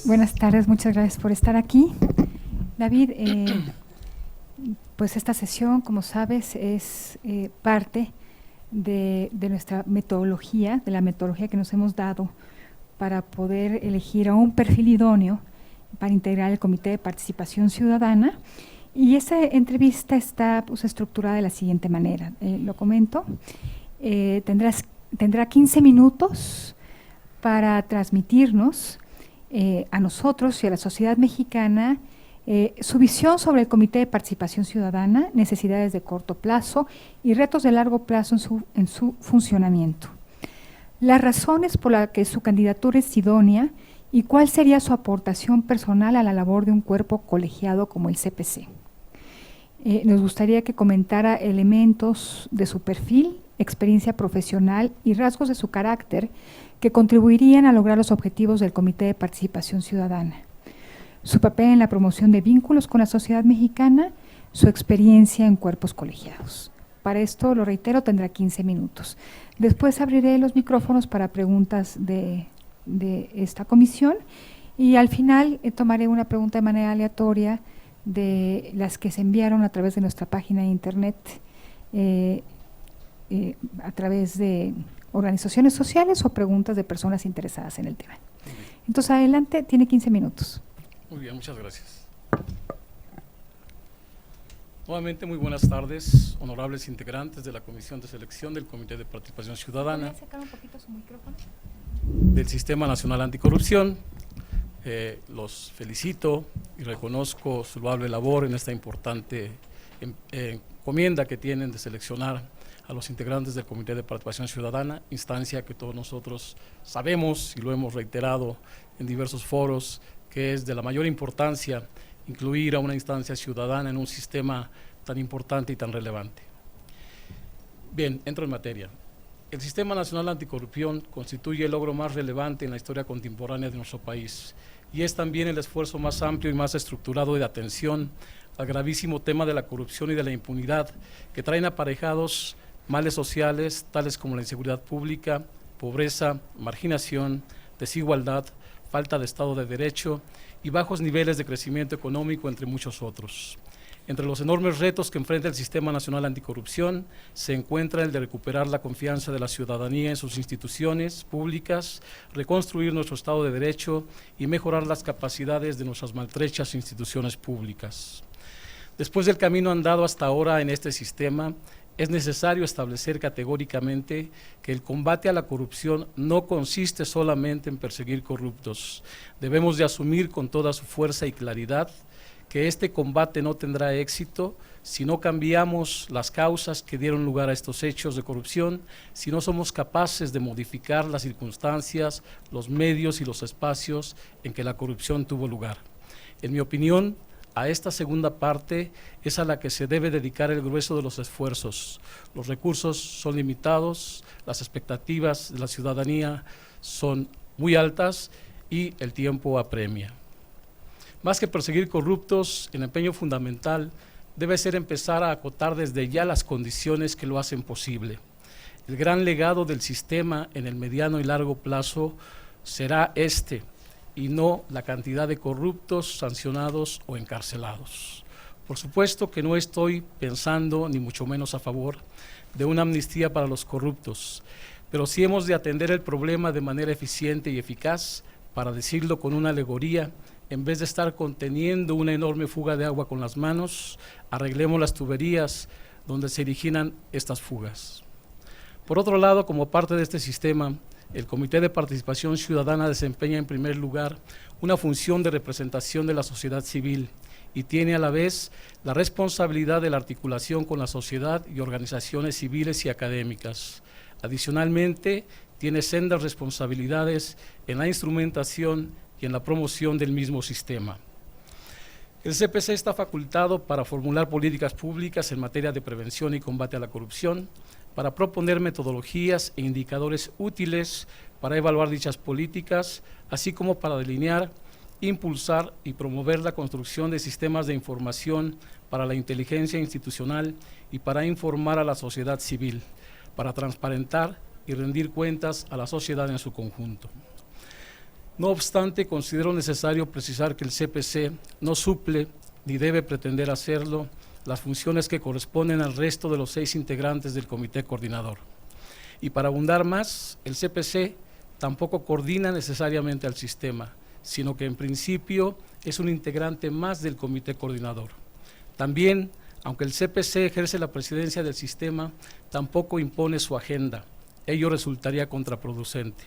Buenas tardes, muchas gracias por estar aquí. David, pues esta sesión, como sabes, es parte de nuestra metodología, de la metodología que nos hemos dado para poder elegir a un perfil idóneo para integrar el Comité de Participación Ciudadana. Y esa entrevista está pues, estructurada de la siguiente manera. Lo comento, tendrá 15 minutos para transmitirnos a nosotros y a la sociedad mexicana su visión sobre el Comité de Participación Ciudadana, necesidades de corto plazo y retos de largo plazo en su funcionamiento. Las razones por las que su candidatura es idónea y cuál sería su aportación personal a la labor de un cuerpo colegiado como el CPC. Nos gustaría que comentara elementos de su perfil, experiencia profesional y rasgos de su carácter que contribuirían a lograr los objetivos del Comité de Participación Ciudadana. Su papel en la promoción de vínculos con la sociedad mexicana, su experiencia en cuerpos colegiados. Para esto, lo reitero, tendrá 15 minutos. Después abriré los micrófonos para preguntas de esta comisión y al final tomaré una pregunta de manera aleatoria de las que se enviaron a través de nuestra página de internet, a través de organizaciones sociales o preguntas de personas interesadas en el tema. Entonces, adelante, tiene 15 minutos. Muy bien, muchas gracias. Nuevamente, muy buenas tardes, honorables integrantes de la Comisión de Selección del Comité de Participación Ciudadana, ¿Puede sacar un poquito su micrófono? del Sistema Nacional Anticorrupción. Los felicito y reconozco su loable labor en esta importante encomienda que tienen de seleccionar a los integrantes del Comité de Participación Ciudadana, instancia que todos nosotros sabemos y lo hemos reiterado en diversos foros, que es de la mayor importancia incluir a una instancia ciudadana en un sistema tan importante y tan relevante. Bien, entro en materia. El Sistema Nacional Anticorrupción constituye el logro más relevante en la historia contemporánea de nuestro país y es también el esfuerzo más amplio y más estructurado de atención al gravísimo tema de la corrupción y de la impunidad que traen aparejados males sociales tales como la inseguridad pública, pobreza, marginación, desigualdad, falta de Estado de Derecho y bajos niveles de crecimiento económico, entre muchos otros. Entre los enormes retos que enfrenta el Sistema Nacional Anticorrupción se encuentra el de recuperar la confianza de la ciudadanía en sus instituciones públicas, reconstruir nuestro Estado de Derecho y mejorar las capacidades de nuestras maltrechas instituciones públicas. Después del camino andado hasta ahora en este sistema, es necesario establecer categóricamente que el combate a la corrupción no consiste solamente en perseguir corruptos. Debemos de asumir con toda su fuerza y claridad que este combate no tendrá éxito si no cambiamos las causas que dieron lugar a estos hechos de corrupción, si no somos capaces de modificar las circunstancias, los medios y los espacios en que la corrupción tuvo lugar. En mi opinión, a esta segunda parte es a la que se debe dedicar el grueso de los esfuerzos. Los recursos son limitados, las expectativas de la ciudadanía son muy altas y el tiempo apremia. Más que perseguir corruptos, el empeño fundamental debe ser empezar a acotar desde ya las condiciones que lo hacen posible. El gran legado del sistema en el mediano y largo plazo será este, y no la cantidad de corruptos sancionados o encarcelados. Por supuesto que no estoy pensando, ni mucho menos a favor, de una amnistía para los corruptos, pero sí hemos de atender el problema de manera eficiente y eficaz, para decirlo con una alegoría, en vez de estar conteniendo una enorme fuga de agua con las manos, arreglemos las tuberías donde se originan estas fugas. Por otro lado, como parte de este sistema, el Comité de Participación Ciudadana desempeña en primer lugar una función de representación de la sociedad civil y tiene a la vez la responsabilidad de la articulación con la sociedad y organizaciones civiles y académicas. Adicionalmente, tiene sendas responsabilidades en la instrumentación y en la promoción del mismo sistema. El CPC está facultado para formular políticas públicas en materia de prevención y combate a la corrupción, para proponer metodologías e indicadores útiles para evaluar dichas políticas, así como para delinear impulsar y promover la construcción de sistemas de información para la inteligencia institucional y para informar a la sociedad civil, para transparentar y rendir cuentas a la sociedad en su conjunto. No obstante, considero necesario precisar que el CPC no suple ni debe pretender hacerlo las funciones que corresponden al resto de los 6 integrantes del Comité Coordinador. Y para abundar más, el CPC tampoco coordina necesariamente al sistema, sino que en principio es un integrante más del Comité Coordinador. También, aunque el CPC ejerce la presidencia del sistema, tampoco impone su agenda. Ello resultaría contraproducente.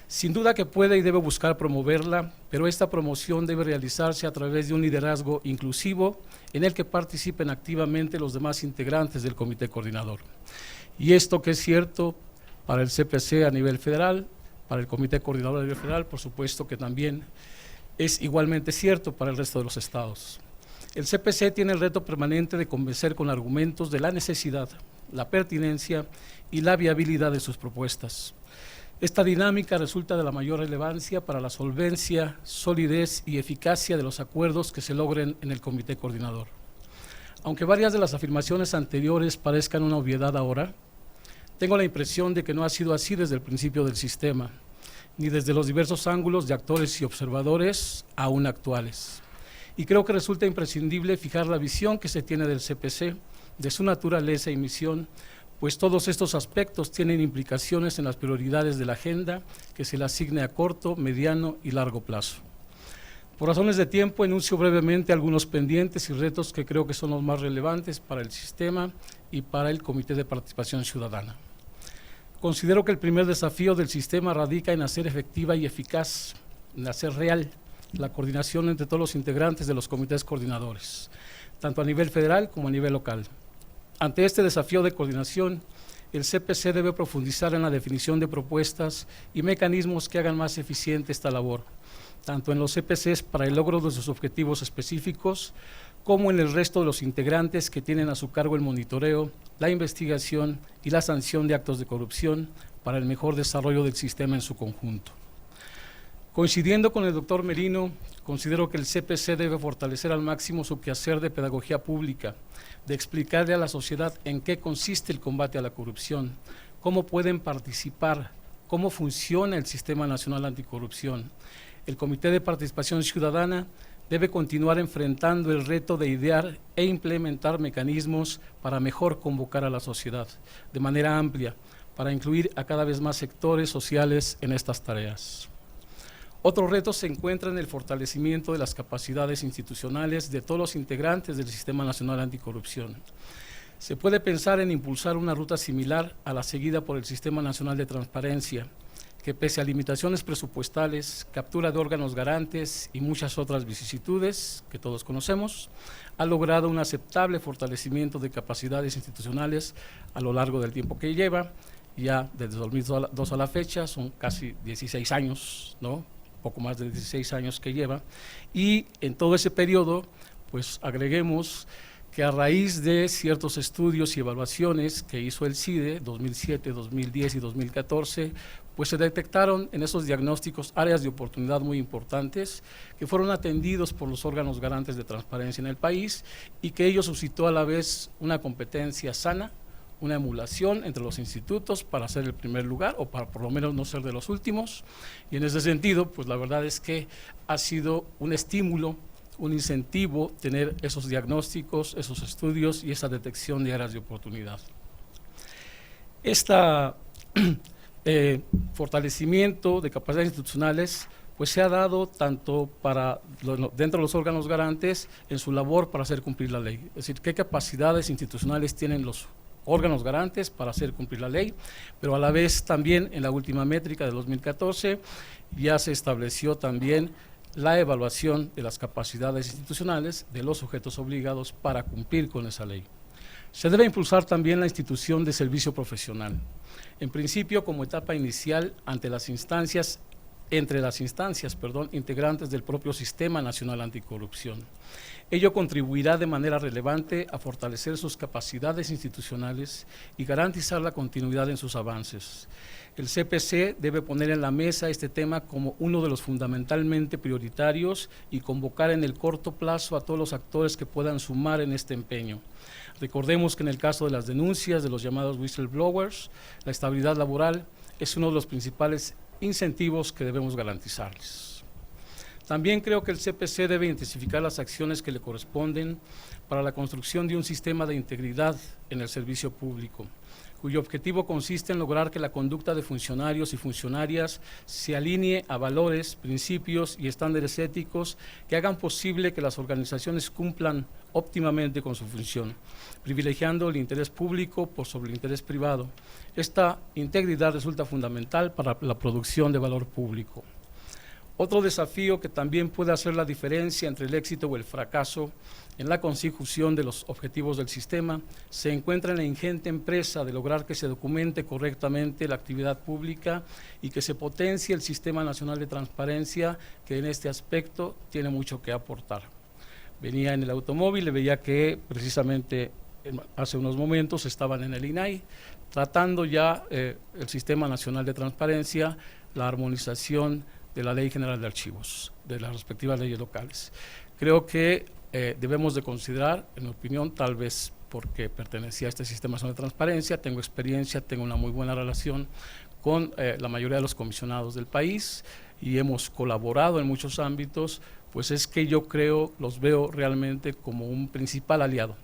Sin duda que puede y debe buscar promoverla, pero esta promoción debe realizarse a través de un liderazgo inclusivo en el que participen activamente los demás integrantes del Comité Coordinador. Y esto que es cierto para el CPC a nivel federal, para el Comité Coordinador a nivel federal, por supuesto que también es igualmente cierto para el resto de los estados. El CPC tiene el reto permanente de convencer con argumentos de la necesidad, la pertinencia y la viabilidad de sus propuestas. Esta dinámica resulta de la mayor relevancia para la solvencia, solidez y eficacia de los acuerdos que se logren en el Comité Coordinador. Aunque varias de las afirmaciones anteriores parezcan una obviedad ahora, tengo la impresión de que no ha sido así desde el principio del sistema, ni desde los diversos ángulos de actores y observadores aún actuales. Y creo que resulta imprescindible fijar la visión que se tiene del CPC, de su naturaleza y misión, pues todos estos aspectos tienen implicaciones en las prioridades de la agenda que se le asigne a corto, mediano y largo plazo. Por razones de tiempo, enuncio brevemente algunos pendientes y retos que creo que son los más relevantes para el sistema y para el Comité de Participación Ciudadana. Considero que el primer desafío del sistema radica en hacer efectiva y eficaz, en hacer real la coordinación entre todos los integrantes de los comités coordinadores, tanto a nivel federal como a nivel local. Ante este desafío de coordinación, el CPC debe profundizar en la definición de propuestas y mecanismos que hagan más eficiente esta labor, tanto en los CPCs para el logro de sus objetivos específicos, como en el resto de los integrantes que tienen a su cargo el monitoreo, la investigación y la sanción de actos de corrupción para el mejor desarrollo del sistema en su conjunto. Coincidiendo con el doctor Merino, considero que el CPC debe fortalecer al máximo su quehacer de pedagogía pública, de explicarle a la sociedad en qué consiste el combate a la corrupción, cómo pueden participar, cómo funciona el Sistema Nacional Anticorrupción. El Comité de Participación Ciudadana debe continuar enfrentando el reto de idear e implementar mecanismos para mejor convocar a la sociedad, de manera amplia, para incluir a cada vez más sectores sociales en estas tareas. Otro reto se encuentra en el fortalecimiento de las capacidades institucionales de todos los integrantes del Sistema Nacional Anticorrupción. Se puede pensar en impulsar una ruta similar a la seguida por el Sistema Nacional de Transparencia, que pese a limitaciones presupuestales, captura de órganos garantes y muchas otras vicisitudes que todos conocemos, ha logrado un aceptable fortalecimiento de capacidades institucionales a lo largo del tiempo que lleva, ya desde 2002 a la fecha, son casi 16 años, ¿no? Poco más de 16 años que lleva, y en todo ese periodo, pues agreguemos que a raíz de ciertos estudios y evaluaciones que hizo el CIDE, 2007, 2010 y 2014, pues se detectaron en esos diagnósticos áreas de oportunidad muy importantes que fueron atendidos por los órganos garantes de transparencia en el país y que ello suscitó a la vez una competencia sana, una emulación entre los institutos para ser el primer lugar o para por lo menos no ser de los últimos, y en ese sentido pues la verdad es que ha sido un estímulo, un incentivo tener esos diagnósticos, esos estudios y esa detección de áreas de oportunidad. Fortalecimiento de capacidades institucionales pues se ha dado tanto para dentro de los órganos garantes en su labor para hacer cumplir la ley, es decir, qué capacidades institucionales tienen los órganos garantes para hacer cumplir la ley, pero a la vez también en la última métrica de 2014 ya se estableció también la evaluación de las capacidades institucionales de los sujetos obligados para cumplir con esa ley. Se debe impulsar también la institución de servicio profesional, en principio como etapa inicial ante las instancias entre las instancias, integrantes del propio Sistema Nacional Anticorrupción. Ello contribuirá de manera relevante a fortalecer sus capacidades institucionales y garantizar la continuidad en sus avances. El CPC debe poner en la mesa este tema como uno de los fundamentalmente prioritarios y convocar en el corto plazo a todos los actores que puedan sumar en este empeño. Recordemos que en el caso de las denuncias de los llamados whistleblowers, la estabilidad laboral es uno de los principales incentivos que debemos garantizarles. También creo que el CPC debe intensificar las acciones que le corresponden para la construcción de un sistema de integridad en el servicio público, cuyo objetivo consiste en lograr que la conducta de funcionarios y funcionarias se alinee a valores, principios y estándares éticos que hagan posible que las organizaciones cumplan óptimamente con su función, privilegiando el interés público por sobre el interés privado. Esta integridad resulta fundamental para la producción de valor público. Otro desafío que también puede hacer la diferencia entre el éxito o el fracaso en la consecución de los objetivos del sistema se encuentra en la ingente empresa de lograr que se documente correctamente la actividad pública y que se potencie el Sistema Nacional de Transparencia, que en este aspecto tiene mucho que aportar. Venía en el automóvil y veía que precisamente hace unos momentos estaban en el INAI tratando ya el Sistema Nacional de Transparencia, la armonización de la Ley General de Archivos, de las respectivas leyes locales. Creo que debemos de considerar, en mi opinión, tal vez porque pertenecía a este Sistema Nacional de Transparencia, tengo experiencia, tengo una muy buena relación con la mayoría de los comisionados del país y hemos colaborado en muchos ámbitos, pues es que yo creo, los veo realmente como un principal aliado.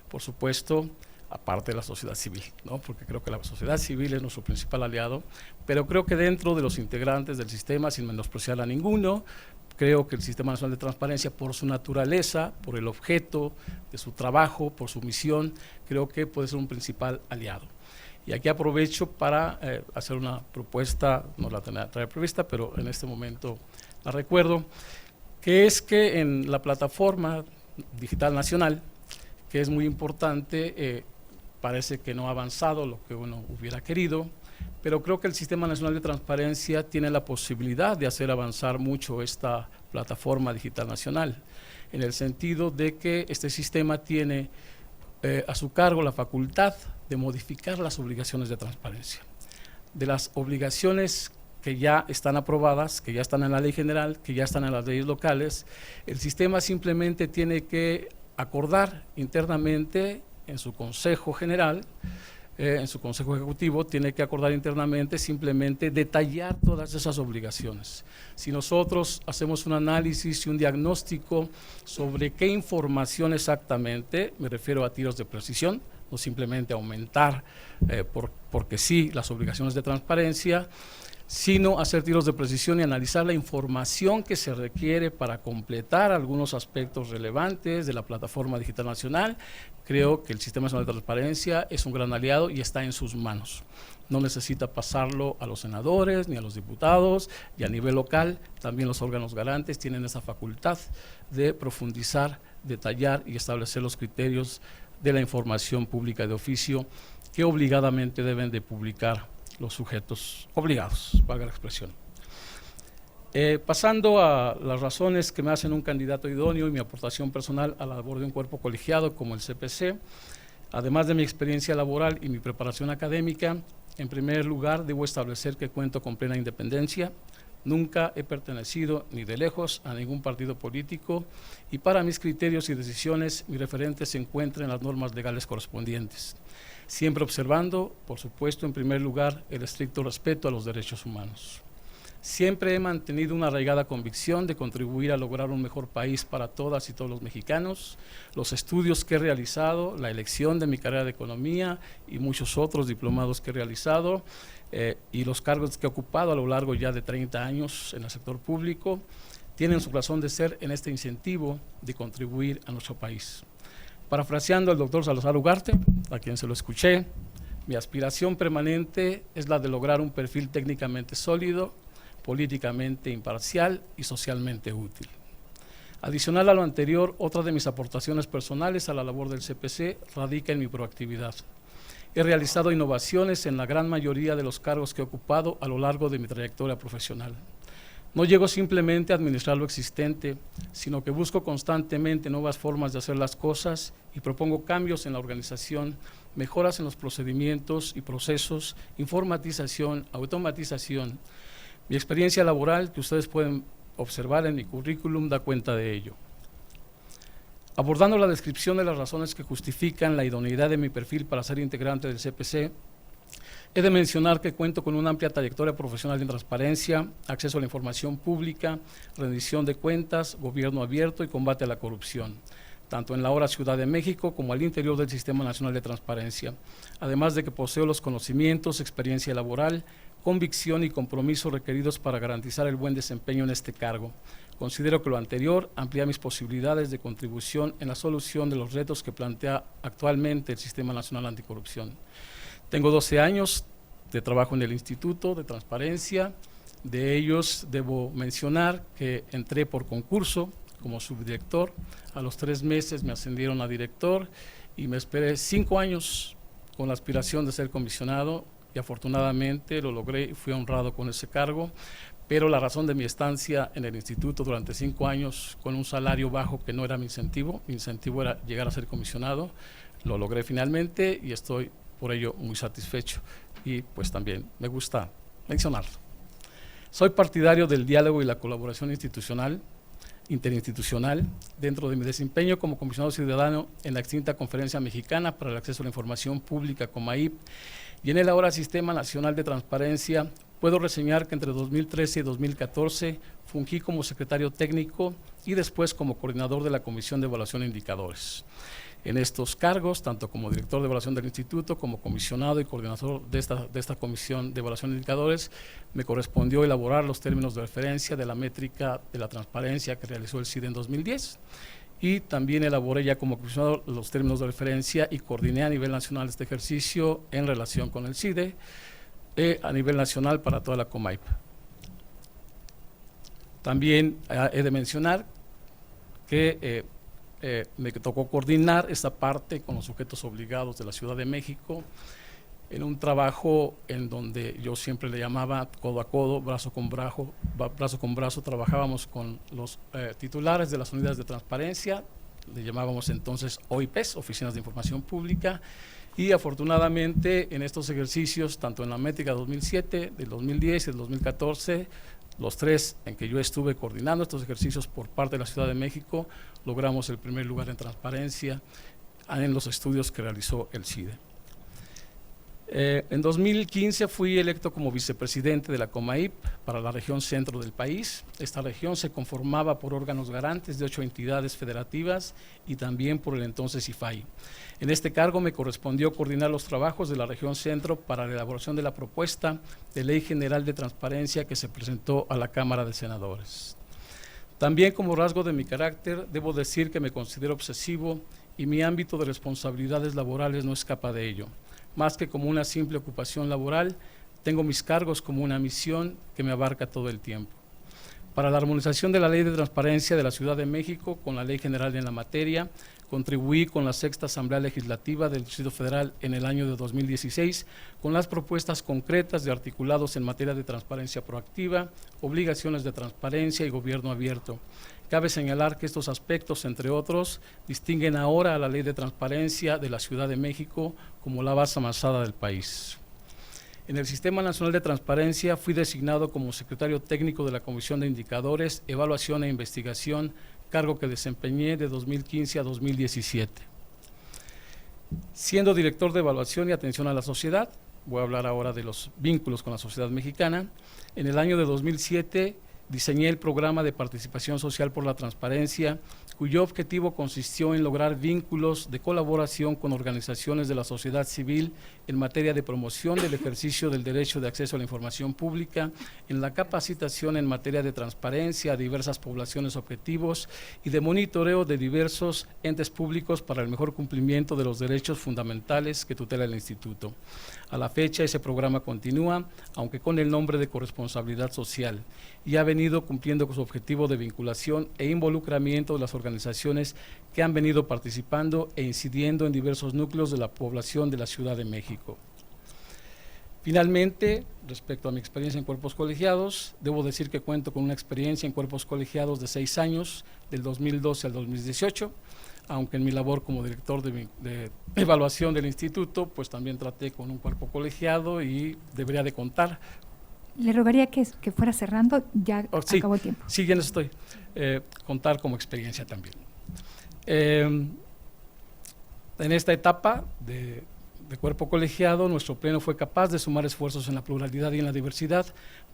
Por supuesto, aparte de la sociedad civil, ¿no? Porque creo que la sociedad civil es nuestro principal aliado, pero creo que dentro de los integrantes del sistema, sin menospreciar a ninguno, creo que el Sistema Nacional de Transparencia, por su naturaleza, por el objeto de su trabajo, por su misión, creo que puede ser un principal aliado. Y aquí aprovecho para hacer una propuesta, no la tenía prevista, pero en este momento la recuerdo, que es que en la plataforma digital nacional, que es muy importante, parece que no ha avanzado lo que uno hubiera querido, pero creo que el Sistema Nacional de Transparencia tiene la posibilidad de hacer avanzar mucho esta plataforma digital nacional, en el sentido de que este sistema tiene a su cargo la facultad de modificar las obligaciones de transparencia. De las obligaciones que ya están aprobadas, que ya están en la ley general, que ya están en las leyes locales, el sistema simplemente tiene que acordar internamente en su Consejo General, en su Consejo Ejecutivo, tiene que acordar internamente simplemente detallar todas esas obligaciones. Si nosotros hacemos un análisis y un diagnóstico sobre qué información exactamente, me refiero a tiros de precisión, no simplemente aumentar porque sí las obligaciones de transparencia, sino hacer tiros de precisión y analizar la información que se requiere para completar algunos aspectos relevantes de la plataforma digital nacional. Creo que el Sistema Nacional de Transparencia es un gran aliado y está en sus manos. No necesita pasarlo a los senadores ni a los diputados, y a nivel local también los órganos garantes tienen esa facultad de profundizar, detallar y establecer los criterios de la información pública de oficio que obligadamente deben de publicar los sujetos obligados, valga la expresión. Pasando a las razones que me hacen un candidato idóneo y mi aportación personal a la labor de un cuerpo colegiado como el CPC, además de mi experiencia laboral y mi preparación académica, en primer lugar debo establecer que cuento con plena independencia. Nunca he pertenecido ni de lejos a ningún partido político y para mis criterios y decisiones mi referente se encuentra en las normas legales correspondientes, siempre observando, por supuesto, en primer lugar, el estricto respeto a los derechos humanos. Siempre he mantenido una arraigada convicción de contribuir a lograr un mejor país para todas y todos los mexicanos. Los estudios que he realizado, la elección de mi carrera de economía y muchos otros diplomados que he realizado y los cargos que he ocupado a lo largo ya de 30 años en el sector público, tienen su razón de ser en este incentivo de contribuir a nuestro país. Parafraseando al doctor Salazar Ugarte, a quien se lo escuché, mi aspiración permanente es la de lograr un perfil técnicamente sólido, políticamente imparcial y socialmente útil. Adicional a lo anterior, otra de mis aportaciones personales a la labor del CPC radica en mi proactividad. He realizado innovaciones en la gran mayoría de los cargos que he ocupado a lo largo de mi trayectoria profesional. No llego simplemente a administrar lo existente, sino que busco constantemente nuevas formas de hacer las cosas y propongo cambios en la organización, mejoras en los procedimientos y procesos, informatización, automatización. Mi experiencia laboral, que ustedes pueden observar en mi currículum, da cuenta de ello. Abordando la descripción de las razones que justifican la idoneidad de mi perfil para ser integrante del CPC, he de mencionar que cuento con una amplia trayectoria profesional en transparencia, acceso a la información pública, rendición de cuentas, gobierno abierto y combate a la corrupción, tanto en la ahora Ciudad de México como al interior del Sistema Nacional de Transparencia, además de que poseo los conocimientos, experiencia laboral, convicción y compromiso requeridos para garantizar el buen desempeño en este cargo. Considero que lo anterior amplía mis posibilidades de contribución en la solución de los retos que plantea actualmente el Sistema Nacional Anticorrupción. Tengo 12 años de trabajo en el Instituto de Transparencia. De ellos debo mencionar que entré por concurso como subdirector. A los 3 meses me ascendieron a director y me esperé 5 años con la aspiración de ser comisionado y afortunadamente lo logré y fui honrado con ese cargo. Pero la razón de mi estancia en el instituto durante 5 años con un salario bajo que no era mi incentivo era llegar a ser comisionado, lo logré finalmente y estoy por ello muy satisfecho y pues también me gusta mencionarlo. Soy partidario del diálogo y la colaboración interinstitucional dentro de mi desempeño como comisionado ciudadano en la extinta Conferencia Mexicana para el Acceso a la Información Pública, COMAIP, y en el ahora Sistema Nacional de Transparencia. Puedo reseñar que entre 2013 y 2014 fungí como secretario técnico y después como coordinador de la Comisión de Evaluación de Indicadores. En estos cargos, tanto como director de evaluación del instituto, como comisionado y coordinador de esta Comisión de Evaluación de Indicadores, me correspondió elaborar los términos de referencia de la métrica de la transparencia que realizó el CIDE en 2010 y también elaboré ya como comisionado los términos de referencia y coordiné a nivel nacional este ejercicio en relación con el CIDE a nivel nacional para toda la COMAIP. También he de mencionar que me tocó coordinar esta parte con los sujetos obligados de la Ciudad de México en un trabajo en donde yo siempre le llamaba codo a codo, brazo con brazo, trabajábamos con los titulares de las unidades de transparencia, le llamábamos entonces OIPs, Oficinas de Información Pública, y afortunadamente en estos ejercicios, tanto en la métrica 2007, del 2010 y del 2014, los 3 en que yo estuve coordinando estos ejercicios por parte de la Ciudad de México, logramos el primer lugar en transparencia en los estudios que realizó el CIDE. En 2015 fui electo como vicepresidente de la COMAIP para la región centro del país. Esta región se conformaba por órganos garantes de 8 entidades federativas y también por el entonces IFAI. En este cargo me correspondió coordinar los trabajos de la región centro para la elaboración de la propuesta de Ley General de Transparencia que se presentó a la Cámara de Senadores. También como rasgo de mi carácter, debo decir que me considero obsesivo y mi ámbito de responsabilidades laborales no escapa de ello. Más que como una simple ocupación laboral, tengo mis cargos como una misión que me abarca todo el tiempo. Para la armonización de la Ley de Transparencia de la Ciudad de México con la Ley General en la materia, contribuí con la 6ª Asamblea Legislativa del Distrito Federal en el año de 2016 con las propuestas concretas de articulados en materia de transparencia proactiva, obligaciones de transparencia y gobierno abierto. Cabe señalar que estos aspectos, entre otros, distinguen ahora a la Ley de Transparencia de la Ciudad de México como la más avanzada del país. En el Sistema Nacional de Transparencia fui designado como secretario técnico de la Comisión de Indicadores, Evaluación e Investigación, cargo que desempeñé de 2015 a 2017. Siendo director de Evaluación y Atención a la Sociedad, voy a hablar ahora de los vínculos con la sociedad mexicana, en el año de 2007 diseñé el programa de participación social por la transparencia, cuyo objetivo consistió en lograr vínculos de colaboración con organizaciones de la sociedad civil en materia de promoción del ejercicio del derecho de acceso a la información pública, en la capacitación en materia de transparencia a diversas poblaciones objetivos y de monitoreo de diversos entes públicos para el mejor cumplimiento de los derechos fundamentales que tutela el Instituto. A la fecha, ese programa continúa, aunque con el nombre de corresponsabilidad social, y ha venido cumpliendo con su objetivo de vinculación e involucramiento de las organizaciones que han venido participando e incidiendo en diversos núcleos de la población de la Ciudad de México. Finalmente, respecto a mi experiencia en cuerpos colegiados, debo decir que cuento con una experiencia en cuerpos colegiados de 6 años, del 2012 al 2018, aunque en mi labor como director de evaluación del instituto, pues también traté con un cuerpo colegiado y debería de contar. Le rogaría que fuera cerrando, ya Sí, acabó el tiempo. Sí, ya no estoy. Contar como experiencia también. En esta etapa de cuerpo colegiado, nuestro pleno fue capaz de sumar esfuerzos en la pluralidad y en la diversidad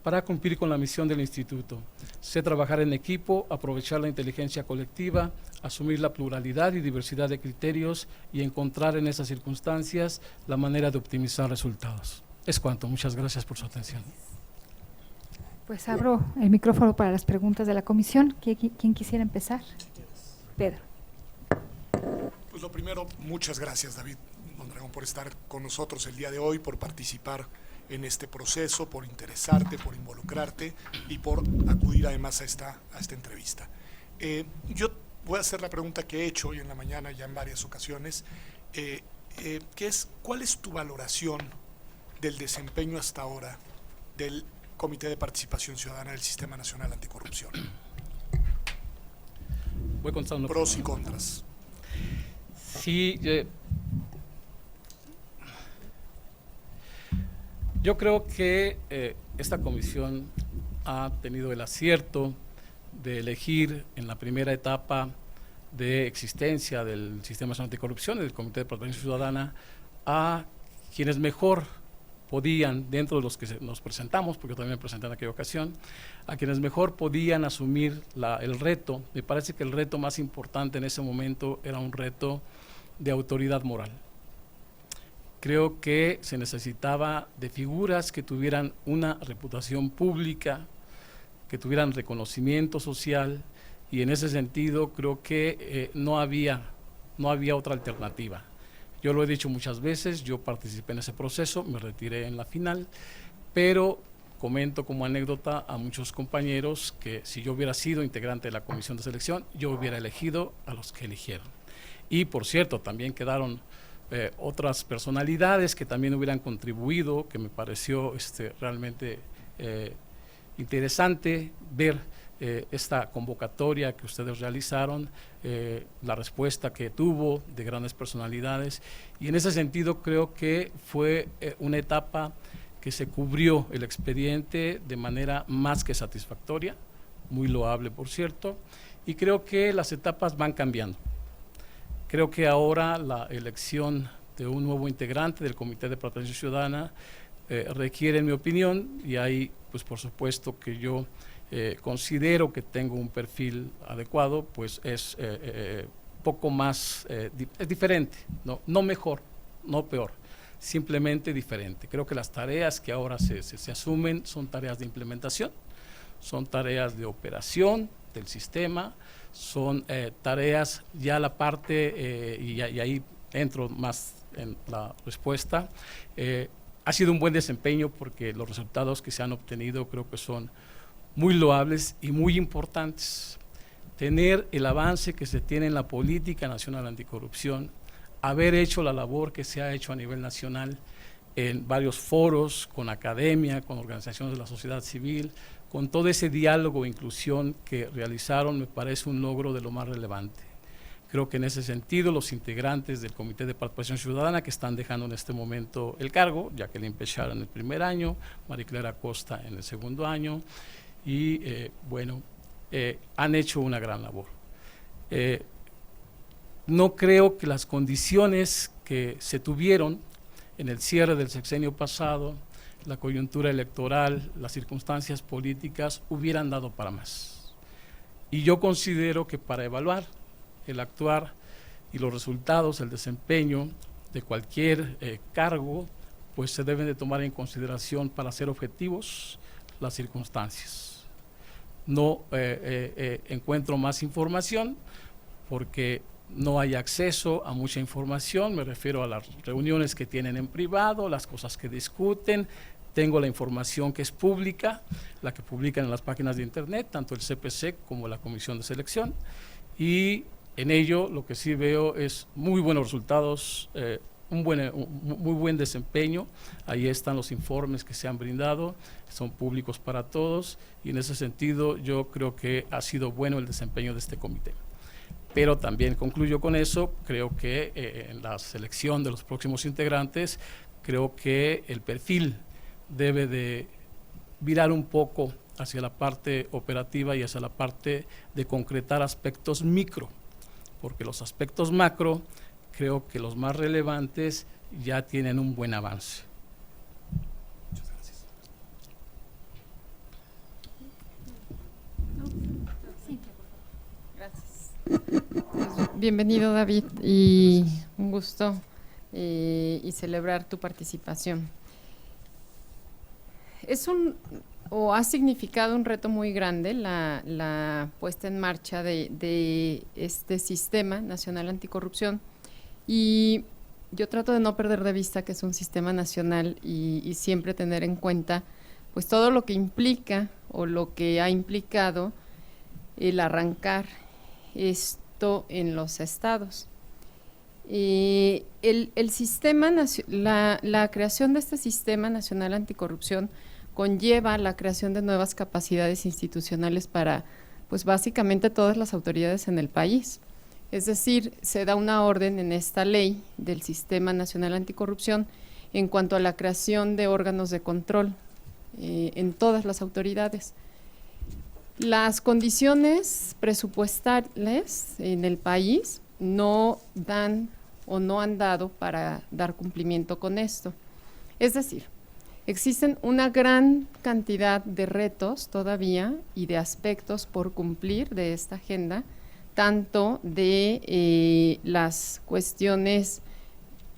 para cumplir con la misión del instituto. Sé trabajar en equipo, aprovechar la inteligencia colectiva, asumir la pluralidad y diversidad de criterios y encontrar en esas circunstancias la manera de optimizar resultados. Es cuanto. Muchas gracias por su atención. Pues abro el micrófono para las preguntas de la comisión. ¿Quién quisiera empezar? Pedro. Pues lo primero, muchas gracias, David Mondragón, por estar con nosotros el día de hoy, por participar en este proceso, por interesarte, por involucrarte y por acudir además a esta entrevista. Yo voy a hacer la pregunta que he hecho hoy en la mañana ya en varias ocasiones, que es, ¿cuál es tu valoración del desempeño hasta ahora del Comité de Participación Ciudadana del Sistema Nacional Anticorrupción? Voy contando. Pros y contras. Sí, yo creo que esta comisión ha tenido el acierto de elegir en la primera etapa de existencia del Sistema Nacional Anticorrupción y del Comité de Participación Ciudadana a quienes mejor podían, dentro de los que nos presentamos, porque yo también me presenté en aquella ocasión, a quienes mejor podían asumir el reto. Me parece que el reto más importante en ese momento era un reto de autoridad moral. Creo que se necesitaba de figuras que tuvieran una reputación pública, que tuvieran reconocimiento social, y en ese sentido creo que no había otra alternativa. Yo lo he dicho muchas veces, yo participé en ese proceso, me retiré en la final, pero comento como anécdota a muchos compañeros que si yo hubiera sido integrante de la comisión de selección, yo hubiera elegido a los que eligieron. Y por cierto, también quedaron otras personalidades que también hubieran contribuido, que me pareció realmente interesante ver esta convocatoria que ustedes realizaron, la respuesta que tuvo de grandes personalidades, y en ese sentido creo que fue una etapa que se cubrió el expediente de manera más que satisfactoria, muy loable por cierto, y creo que las etapas van cambiando. Creo que ahora la elección de un nuevo integrante del Comité de Participación Ciudadana requiere, en mi opinión, y ahí pues por supuesto que yo considero que tengo un perfil adecuado, pues es poco más, es diferente, no mejor, no peor, simplemente diferente. Creo que las tareas que ahora se asumen son tareas de implementación, son tareas de operación del sistema, son tareas, ya la parte, y ahí entro más en la respuesta, ha sido un buen desempeño porque los resultados que se han obtenido creo que son muy loables y muy importantes. Tener el avance que se tiene en la política nacional anticorrupción, haber hecho la labor que se ha hecho a nivel nacional en varios foros, con academia, con organizaciones de la sociedad civil, con todo ese diálogo e inclusión que realizaron, me parece un logro de lo más relevante. Creo que en ese sentido los integrantes del Comité de Participación Ciudadana que están dejando en este momento el cargo, Jacqueline Pechara en el primer año, Mariclera Acosta en el segundo año, y han hecho una gran labor. No creo que las condiciones que se tuvieron en el cierre del sexenio pasado, la coyuntura electoral, las circunstancias políticas, hubieran dado para más. Y yo considero que para evaluar el actuar y los resultados, el desempeño de cualquier cargo, pues se deben de tomar en consideración, para ser objetivos, las circunstancias. No encuentro más información porque no hay acceso a mucha información, me refiero a las reuniones que tienen en privado, las cosas que discuten. Tengo la información que es pública, la que publican en las páginas de internet, tanto el CPC como la Comisión de Selección, y en ello lo que sí veo es muy buenos resultados, muy buen desempeño. Ahí están los informes que se han brindado, son públicos para todos, y en ese sentido yo creo que ha sido bueno el desempeño de este comité. Pero también concluyo con eso, creo que en la selección de los próximos integrantes, creo que el perfil debe de virar un poco hacia la parte operativa y hacia la parte de concretar aspectos micro, porque los aspectos macro, creo que los más relevantes ya tienen un buen avance. Muchas gracias. Gracias. Pues, bienvenido, David, y un gusto y celebrar tu participación. Ha significado un reto muy grande la puesta en marcha de este Sistema Nacional Anticorrupción, y yo trato de no perder de vista que es un sistema nacional y siempre tener en cuenta pues todo lo que implica o lo que ha implicado el arrancar esto en los estados. El sistema, la creación de este Sistema Nacional Anticorrupción conlleva la creación de nuevas capacidades institucionales para, pues básicamente todas las autoridades en el país. Es decir, se da una orden en esta ley del Sistema Nacional Anticorrupción en cuanto a la creación de órganos de control en todas las autoridades. Las condiciones presupuestales en el país no dan o no han dado para dar cumplimiento con esto. Es decir, existen una gran cantidad de retos todavía y de aspectos por cumplir de esta agenda, tanto de las cuestiones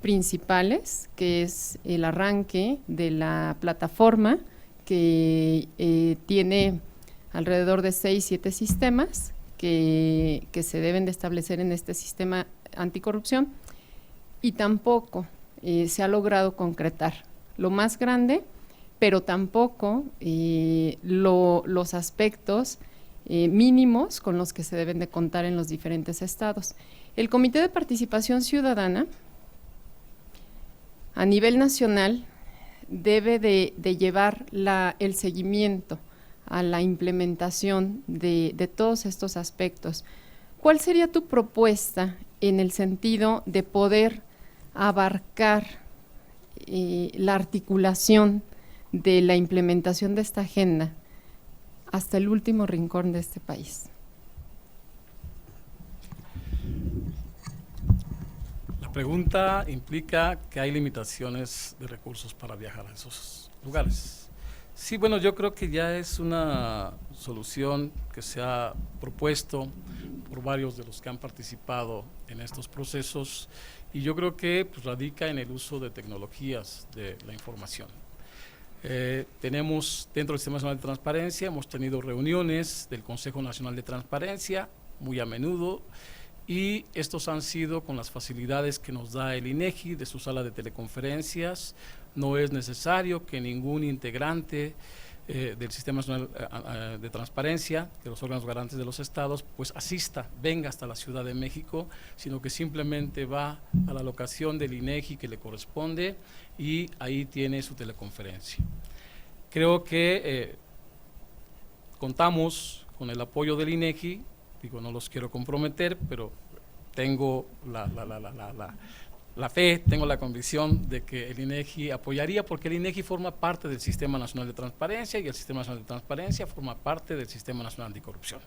principales, que es el arranque de la plataforma, que tiene alrededor de 6-7 sistemas que se deben de establecer en este sistema anticorrupción, y tampoco se ha logrado concretar lo más grande, pero tampoco los aspectos mínimos con los que se deben de contar en los diferentes estados. El Comité de Participación Ciudadana a nivel nacional debe de llevar el seguimiento a la implementación de todos estos aspectos. ¿Cuál sería tu propuesta en el sentido de poder abarcar la articulación de la implementación de esta agenda hasta el último rincón de este país? La pregunta implica que hay limitaciones de recursos para viajar a esos lugares. Sí, bueno, yo creo que ya es una solución que se ha propuesto por varios de los que han participado en estos procesos, y yo creo que pues, radica en el uso de tecnologías de la información. Tenemos dentro del Sistema Nacional de Transparencia, hemos tenido reuniones del Consejo Nacional de Transparencia muy a menudo, y estos han sido con las facilidades que nos da el INEGI de su sala de teleconferencias. No es necesario que ningún integrante del Sistema Nacional de Transparencia, de los órganos garantes de los estados, pues asista, venga hasta la Ciudad de México, sino que simplemente va a la locación del INEGI que le corresponde y ahí tiene su teleconferencia. Creo que contamos con el apoyo del INEGI, digo, no los quiero comprometer, pero tengo la fe, tengo la convicción de que el INEGI apoyaría, porque el INEGI forma parte del Sistema Nacional de Transparencia y el Sistema Nacional de Transparencia forma parte del Sistema Nacional Anticorrupción.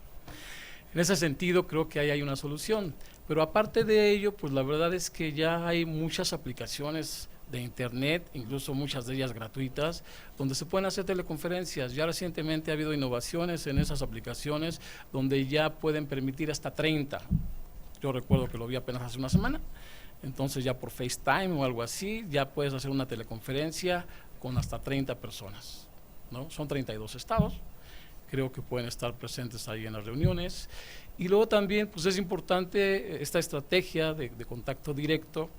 En ese sentido creo que ahí hay una solución, pero aparte de ello, pues la verdad es que ya hay muchas aplicaciones de internet, incluso muchas de ellas gratuitas, donde se pueden hacer teleconferencias. Ya recientemente ha habido innovaciones en esas aplicaciones donde ya pueden permitir hasta 30. Yo recuerdo que lo vi apenas hace una semana. Entonces ya por FaceTime o algo así, ya puedes hacer una teleconferencia con hasta 30 personas, ¿no? Son 32 estados, creo que pueden estar presentes ahí en las reuniones. Y luego también pues es importante esta estrategia de contacto directo,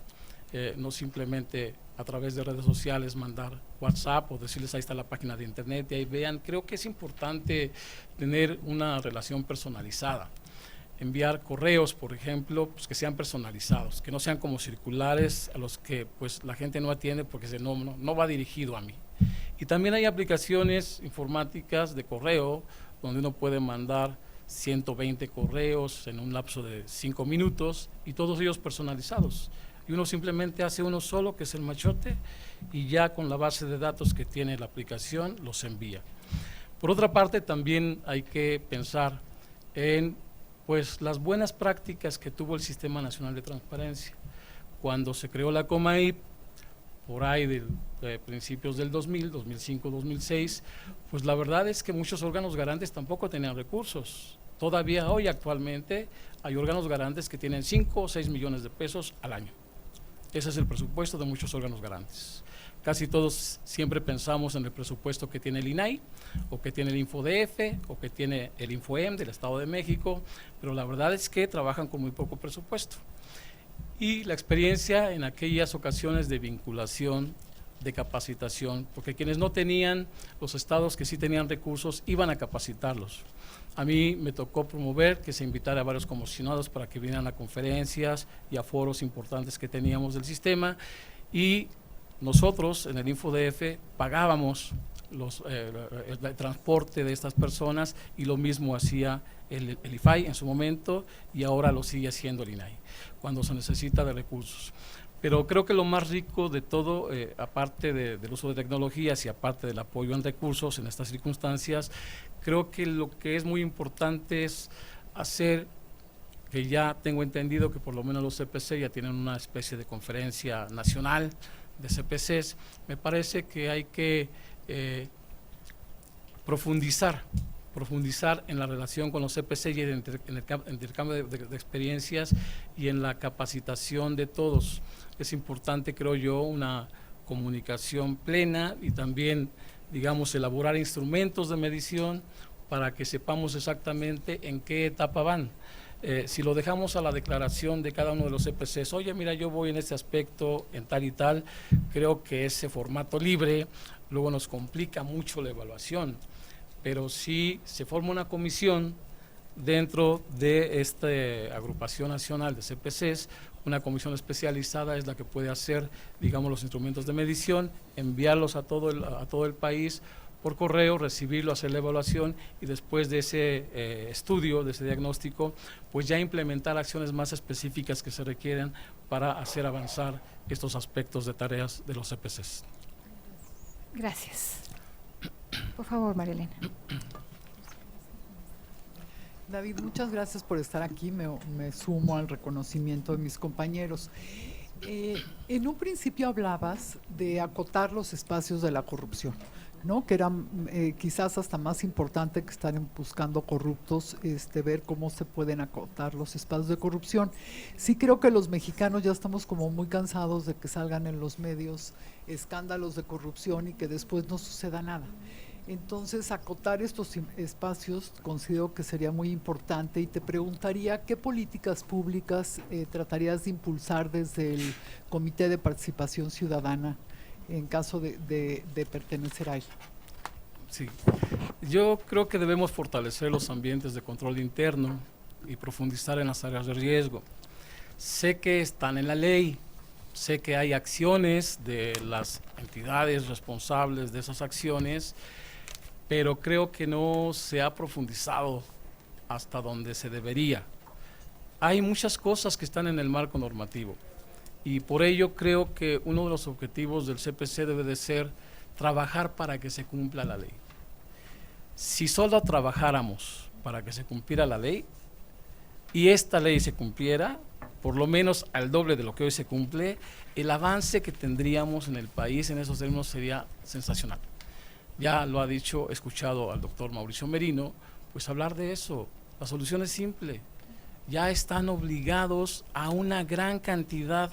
no simplemente a través de redes sociales mandar WhatsApp o decirles ahí está la página de internet y ahí vean. Creo que es importante tener una relación personalizada. enviar correos, por ejemplo, pues que sean personalizados, que no sean como circulares a los que pues la gente no atiende porque no va dirigido a mí. Y también hay aplicaciones informáticas de correo donde uno puede mandar 120 correos en un lapso de 5 minutos y todos ellos personalizados. Y uno simplemente hace uno solo, que es el machote, y ya con la base de datos que tiene la aplicación los envía. Por otra parte, también hay que pensar en pues las buenas prácticas que tuvo el Sistema Nacional de Transparencia. Cuando se creó la COMAIP, por ahí de principios del 2000, 2005, 2006, pues la verdad es que muchos órganos garantes tampoco tenían recursos. Todavía hoy actualmente hay órganos garantes que tienen 5 o 6 millones de pesos al año. Ese es el presupuesto de muchos órganos garantes. Casi todos siempre pensamos en el presupuesto que tiene el INAI, o que tiene el InfoDF, o que tiene el InfoEM del Estado de México, pero la verdad es que trabajan con muy poco presupuesto. Y la experiencia en aquellas ocasiones de vinculación, de capacitación, porque quienes no tenían, los estados que sí tenían recursos, iban a capacitarlos. A mí me tocó promover que se invitara a varios comisionados para que vinieran a conferencias y a foros importantes que teníamos del sistema, y nosotros en el InfoDF pagábamos el transporte de estas personas, y lo mismo hacía el IFAI en su momento, y ahora lo sigue haciendo el INAI cuando se necesita de recursos. Pero creo que lo más rico de todo, aparte del uso de tecnologías y aparte del apoyo en recursos en estas circunstancias, creo que lo que es muy importante es hacer, que ya tengo entendido que por lo menos los CPC ya tienen una especie de conferencia nacional de CPCs. Me parece que hay que profundizar en la relación con los CPC y en el intercambio de experiencias y en la capacitación de todos. Es importante, creo yo, una comunicación plena y también, digamos, elaborar instrumentos de medición para que sepamos exactamente en qué etapa van. Si lo dejamos a la declaración de cada uno de los CPCs, oye, mira, yo voy en este aspecto, en tal y tal, creo que ese formato libre luego nos complica mucho la evaluación. Pero si se forma una comisión dentro de esta agrupación nacional de CPCs, una comisión especializada es la que puede hacer, digamos, los instrumentos de medición, enviarlos a todo el país por correo, recibirlo, hacer la evaluación y después de ese estudio, de ese diagnóstico, pues ya implementar acciones más específicas que se requieren para hacer avanzar estos aspectos de tareas de los CPCs. Gracias. Por favor, María Elena. David, muchas gracias por estar aquí, me sumo al reconocimiento de mis compañeros. En un principio hablabas de acotar los espacios de la corrupción, ¿no? Que era quizás hasta más importante que estar buscando corruptos, ver cómo se pueden acotar los espacios de corrupción. Sí creo que los mexicanos ya estamos como muy cansados de que salgan en los medios escándalos de corrupción y que después no suceda nada. Entonces, acotar estos espacios considero que sería muy importante y te preguntaría qué políticas públicas tratarías de impulsar desde el Comité de Participación Ciudadana en caso de pertenecer a él. Sí, yo creo que debemos fortalecer los ambientes de control interno y profundizar en las áreas de riesgo. Sé que están en la ley, sé que hay acciones de las entidades responsables de esas acciones, pero creo que no se ha profundizado hasta donde se debería. Hay muchas cosas que están en el marco normativo y por ello creo que uno de los objetivos del CPC debe de ser trabajar para que se cumpla la ley. Si solo trabajáramos para que se cumpliera la ley y esta ley se cumpliera, por lo menos al doble de lo que hoy se cumple, el avance que tendríamos en el país en esos términos sería sensacional. Ya lo ha dicho, he escuchado al doctor Mauricio Merino, pues hablar de eso. La solución es simple. Ya están obligados a una gran cantidad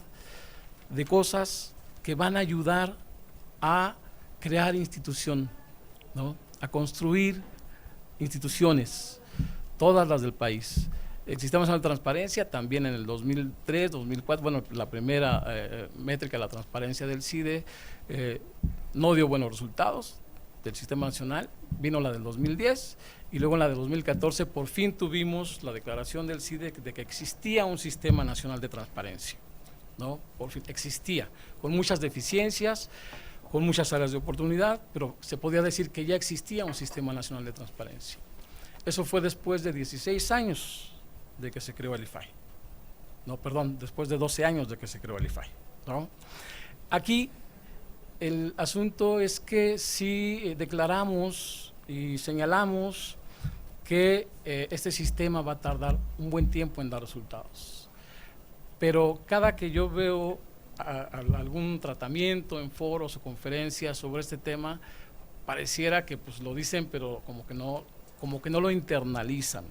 de cosas que van a ayudar a crear institución, ¿no? A construir instituciones, todas las del país. El Sistema Nacional de Transparencia también en el 2003, 2004, bueno, la primera métrica de la transparencia del CIDE no dio buenos resultados. del Sistema Nacional, vino la del 2010 y luego en la del 2014 por fin tuvimos la declaración del CIDE de que existía un Sistema Nacional de Transparencia, ¿no? Por fin existía, con muchas deficiencias, con muchas áreas de oportunidad, pero se podía decir que ya existía un Sistema Nacional de Transparencia. Eso fue después de 16 años de que se creó el IFAI. No, perdón, después de 12 años de que se creó el IFAI, ¿no? Aquí el asunto es que si declaramos y señalamos que este sistema va a tardar un buen tiempo en dar resultados, pero cada que yo veo algún tratamiento en foros o conferencias sobre este tema, pareciera que pues lo dicen, pero como que no lo internalizan.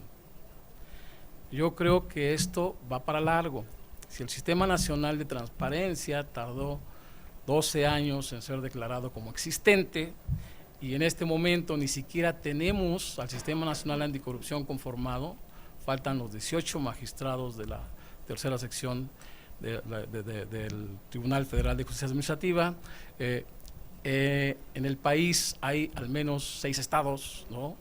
Yo creo que esto va para largo. Si el Sistema Nacional de Transparencia tardó 12 años en ser declarado como existente y en este momento ni siquiera tenemos al Sistema Nacional Anticorrupción conformado, faltan los 18 magistrados de la tercera sección del Tribunal Federal de Justicia Administrativa. En el país hay al menos 6 estados, ¿no?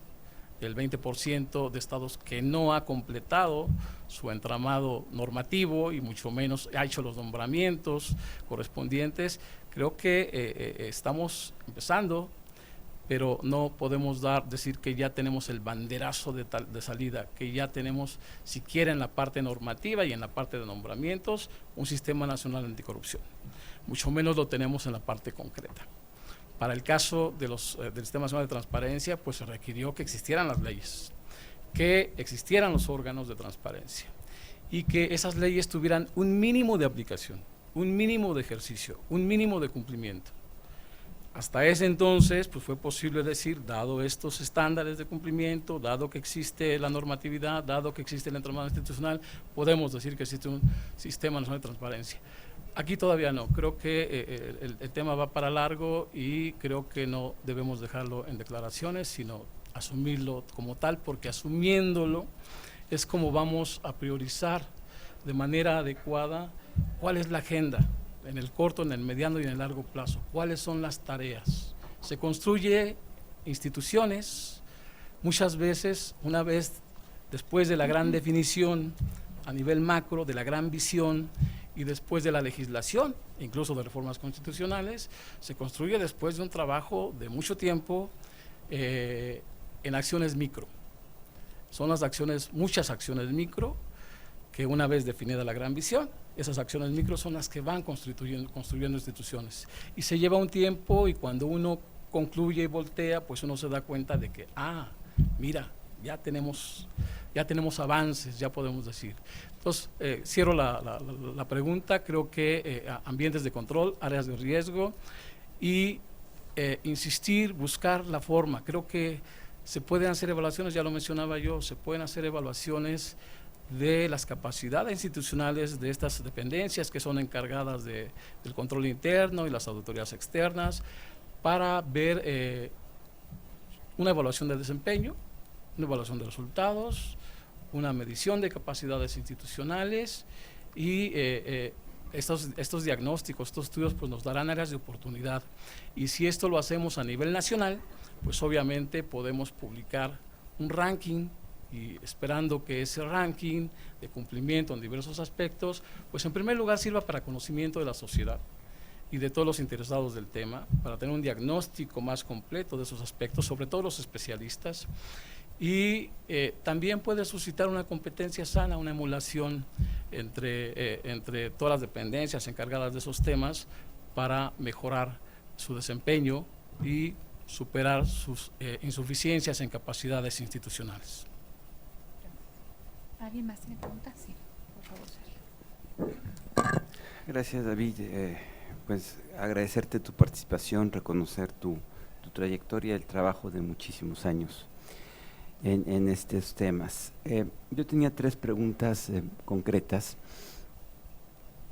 El 20% de estados que no ha completado su entramado normativo y mucho menos ha hecho los nombramientos correspondientes. Creo que estamos empezando, pero no podemos decir que ya tenemos el banderazo de salida, que ya tenemos siquiera en la parte normativa y en la parte de nombramientos un Sistema Nacional Anticorrupción. Mucho menos lo tenemos en la parte concreta. Para el caso de del Sistema Nacional de Transparencia, pues se requirió que existieran las leyes, que existieran los órganos de transparencia y que esas leyes tuvieran un mínimo de aplicación, un mínimo de ejercicio, un mínimo de cumplimiento. Hasta ese entonces, pues fue posible decir, dado estos estándares de cumplimiento, dado que existe la normatividad, dado que existe el entramado institucional, podemos decir que existe un Sistema Nacional de Transparencia. Aquí todavía no, creo que el tema va para largo y creo que no debemos dejarlo en declaraciones, sino asumirlo como tal, porque asumiéndolo es como vamos a priorizar de manera adecuada cuál es la agenda en el corto, en el mediano y en el largo plazo, cuáles son las tareas. Se construye instituciones, muchas veces, una vez después de la gran definición a nivel macro, de la gran visión, y después de la legislación, incluso de reformas constitucionales, se construye después de un trabajo de mucho tiempo en acciones micro. Son las acciones, muchas acciones micro, que una vez definida la gran visión, esas acciones micro son las que van construyendo instituciones. Y se lleva un tiempo y cuando uno concluye y voltea, pues uno se da cuenta de que, mira, ya tenemos avances, ya podemos decir. Entonces, cierro la pregunta. Creo que ambientes de control, áreas de riesgo y insistir, buscar la forma. Creo que se pueden hacer evaluaciones, ya lo mencionaba yo, se pueden hacer evaluaciones de las capacidades institucionales de estas dependencias que son encargadas del control interno y las auditorías externas para ver una evaluación de desempeño, una evaluación de resultados, una medición de capacidades institucionales y estos diagnósticos, estos estudios pues nos darán áreas de oportunidad y si esto lo hacemos a nivel nacional, pues obviamente podemos publicar un ranking y esperando que ese ranking de cumplimiento en diversos aspectos, pues en primer lugar sirva para conocimiento de la sociedad y de todos los interesados del tema, para tener un diagnóstico más completo de esos aspectos, sobre todo los especialistas, y también puede suscitar una competencia sana, una emulación entre todas las dependencias encargadas de esos temas para mejorar su desempeño y superar sus insuficiencias en capacidades institucionales. ¿Alguien más tiene preguntas? Sí, por favor, Sergio. Gracias, David. Pues agradecerte tu participación, reconocer tu trayectoria, el trabajo de muchísimos años en estos temas. Yo tenía 3 preguntas concretas.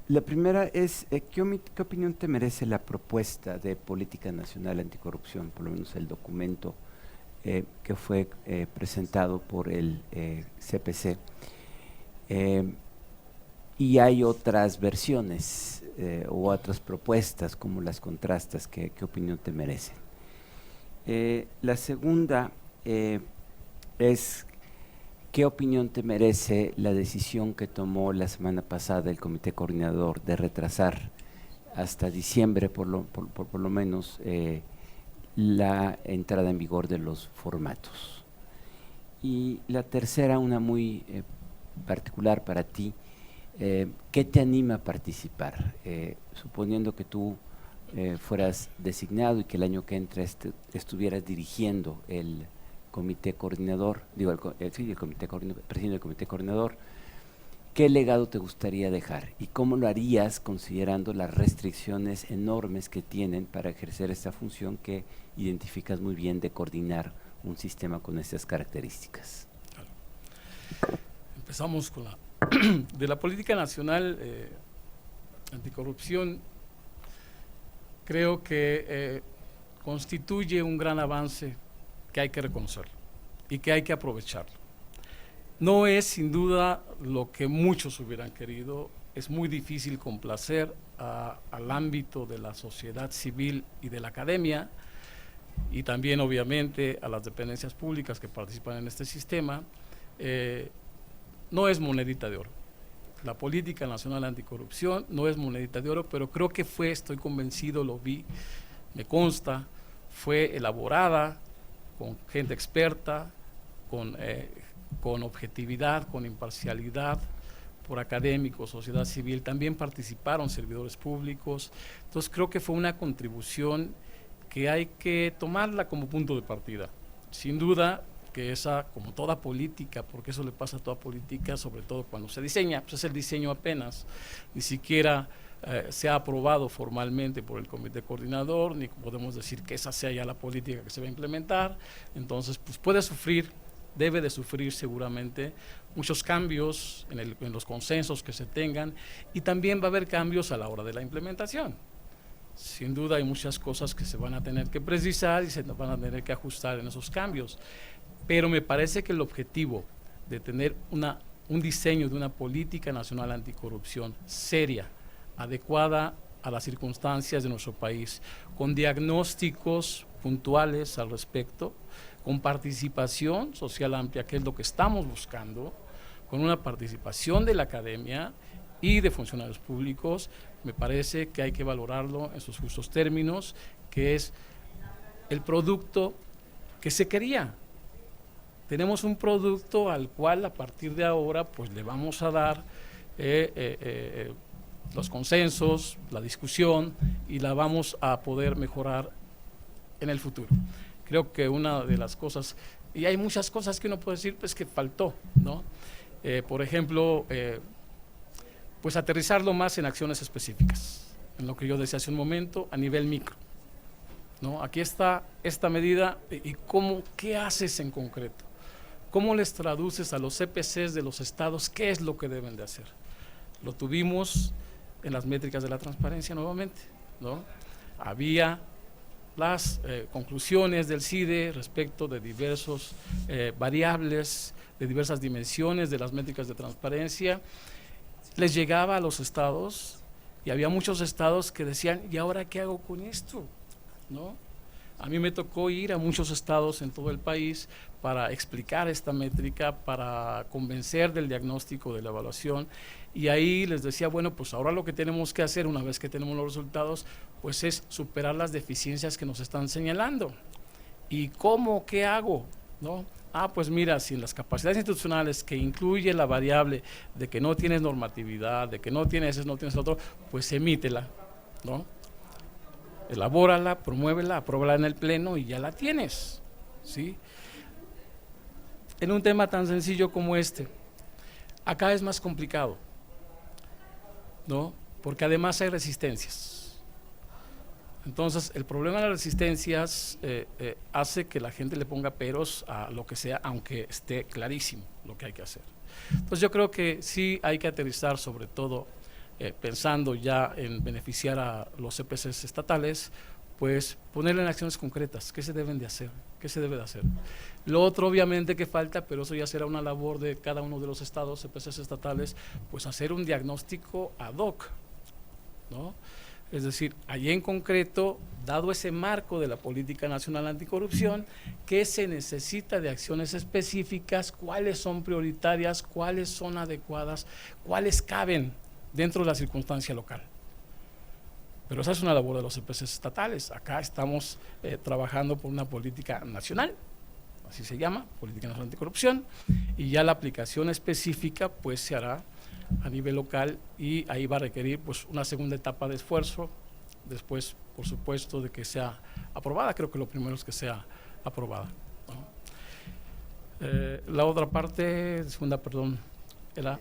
La primera es, ¿qué opinión te merece la propuesta de Política Nacional Anticorrupción, por lo menos el documento que fue presentado por el CPC? Y hay otras versiones u otras propuestas, como las contrastas, ¿qué opinión te merecen? La segunda es, ¿qué opinión te merece la decisión que tomó la semana pasada el Comité Coordinador de retrasar hasta diciembre, por lo menos, la entrada en vigor de los formatos? Y la tercera, una muy particular para ti, ¿qué te anima a participar? Suponiendo que tú fueras designado y que el año que entra estuvieras dirigiendo el comité coordinador, presidiendo el comité coordinador, ¿qué legado te gustaría dejar? ¿Y cómo lo harías considerando las restricciones enormes que tienen para ejercer esta función que identificas muy bien de coordinar un sistema con estas características? Empezamos con de la política nacional anticorrupción. Creo que constituye un gran avance que hay que reconocerlo y que hay que aprovecharlo. No es sin duda lo que muchos hubieran querido, es muy difícil complacer al ámbito de la sociedad civil y de la academia, y también obviamente a las dependencias públicas que participan en este sistema. No es monedita de oro. La política nacional anticorrupción no es monedita de oro, pero creo que estoy convencido, lo vi, me consta, fue elaborada con gente experta, con objetividad, con imparcialidad, por académicos, sociedad civil, también participaron servidores públicos. Entonces creo que fue una contribución que hay que tomarla como punto de partida. Sin duda que esa, como toda política, porque eso le pasa a toda política, sobre todo cuando se diseña, pues es el diseño apenas, ni siquiera se ha aprobado formalmente por el comité coordinador, ni podemos decir que esa sea ya la política que se va a implementar. Entonces pues puede sufrir, debe de sufrir seguramente muchos cambios en los consensos que se tengan, y también va a haber cambios a la hora de la implementación. Sin duda hay muchas cosas que se van a tener que precisar y se van a tener que ajustar en esos cambios, pero me parece que el objetivo de tener un diseño de una política nacional anticorrupción seria, adecuada a las circunstancias de nuestro país, con diagnósticos puntuales al respecto, con participación social amplia, que es lo que estamos buscando, con una participación de la academia y de funcionarios públicos, me parece que hay que valorarlo en sus justos términos, que es el producto que se quería. Tenemos un producto al cual a partir de ahora pues le vamos a dar los consensos, la discusión, y la vamos a poder mejorar en el futuro. Creo que una de las cosas, y hay muchas cosas que uno puede decir pues que faltó, ¿no? Por ejemplo, pues aterrizarlo más en acciones específicas, en lo que yo decía hace un momento, a nivel micro, ¿no? Aquí está esta medida, y ¿qué haces en concreto? ¿Cómo les traduces a los CPCs de los estados qué es lo que deben de hacer? Lo tuvimos en las métricas de la transparencia nuevamente, ¿no? Había las conclusiones del CIDE respecto de diversos variables, de diversas dimensiones de las métricas de transparencia. Les llegaba a los estados y había muchos estados que decían, ¿y ahora qué hago con esto? ¿No? A mí me tocó ir a muchos estados en todo el país para explicar esta métrica, para convencer del diagnóstico, de la evaluación, y ahí les decía, bueno, pues ahora lo que tenemos que hacer una vez que tenemos los resultados, pues es superar las deficiencias que nos están señalando. ¿Y cómo? ¿Qué hago? ¿No? Pues mira, si en las capacidades institucionales que incluye la variable de que no tienes normatividad, de que no tienes eso, no tienes otro, pues emítela, ¿no? Elabórala, promuévela, apróbala en el pleno y ya la tienes, ¿sí? En un tema tan sencillo como este, acá es más complicado, ¿no? Porque además hay resistencias. Entonces, el problema de las resistencias hace que la gente le ponga peros a lo que sea, aunque esté clarísimo lo que hay que hacer. Entonces, yo creo que sí hay que aterrizar, sobre todo pensando ya en beneficiar a los CPCs estatales, pues ponerle en acciones concretas, ¿qué se deben de hacer? ¿Qué se debe de hacer? Lo otro obviamente que falta, pero eso ya será una labor de cada uno de los estados, CPCs estatales, pues hacer un diagnóstico ad hoc, ¿no? Es decir, allí en concreto, dado ese marco de la Política Nacional Anticorrupción, ¿qué se necesita de acciones específicas? ¿Cuáles son prioritarias? ¿Cuáles son adecuadas? ¿Cuáles caben dentro de la circunstancia local? Pero esa es una labor de los CPCs estatales. Acá estamos trabajando por una política nacional, así se llama, Política Nacional Anticorrupción, y ya la aplicación específica pues se hará a nivel local y ahí va a requerir pues una segunda etapa de esfuerzo, después por supuesto de que sea aprobada. Creo que lo primero es que sea aprobada, ¿no? La otra parte, segunda, perdón, era…